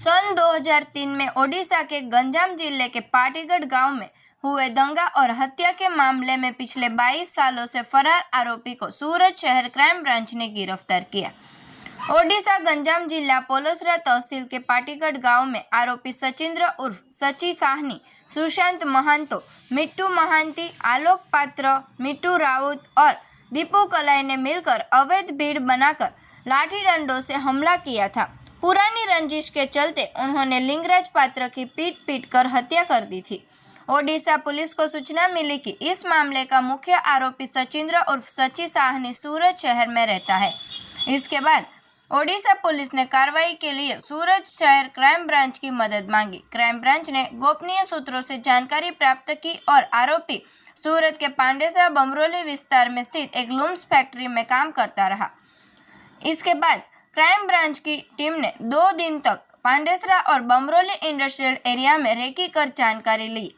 सन 2003 में ओडिशा के गंजाम जिले के पाटीगढ़ गांव में हुए दंगा और हत्या के मामले में पिछले 22 सालों से फरार आरोपी को सूरत शहर क्राइम ब्रांच ने गिरफ्तार किया। ओडिशा गंजाम जिला पोलोसरा तहसील के पाटीगढ़ गांव में आरोपी सचिंद्र उर्फ सची साहनी, सुशांत महांतो, मिट्टू महांती, आलोक पात्र, मिट्टू राउत और दीपू कलाई ने मिलकर अवैध भीड़ बनाकर लाठी डंडों से हमला किया था। पुरानी रंजिश के चलते उन्होंने लिंगराज पात्र की पीट कर हत्या कर दी थी। ओडिशा पुलिस को सूचना मिली कि इस मामले का मुख्य आरोपी सचिंद्र उर्फ सची साहनी सूरत शहर में रहता है। इसके बाद ओडिशा पुलिस ने कार्रवाई के लिए सूरत शहर क्राइम ब्रांच की मदद मांगी। क्राइम ब्रांच ने गोपनीय सूत्रों से जानकारी प्राप्त की और आरोपी सूरत के पांडेसरा बमरोली विस्तार में स्थित एक लूम्स फैक्ट्री में काम करता रहा। इसके बाद क्राइम ब्रांच की टीम ने 2 दिन तक पांडेसरा और बमरोली इंडस्ट्रियल एरिया में रेकी कर जानकारी ली।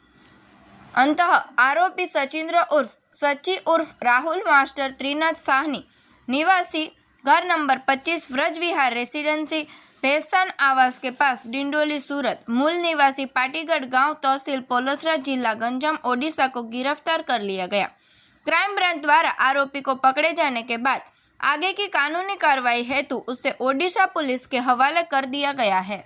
अंततः आरोपी सचिंद्र उर्फ सची उर्फ राहुल मास्टर त्रिनाथ साहनी, निवासी घर नंबर 25 व्रज विहार रेसिडेंसी पेस्तान आवास के पास डिंडोली सूरत, मूल निवासी पाटीगढ़ गांव तहसील पोलोसरा जिला गंजाम ओडिशा को गिरफ्तार कर लिया गया। क्राइम ब्रांच द्वारा आरोपी को पकड़े जाने के बाद आगे की कानूनी कार्रवाई हेतु उसे ओडिशा पुलिस के हवाले कर दिया गया है।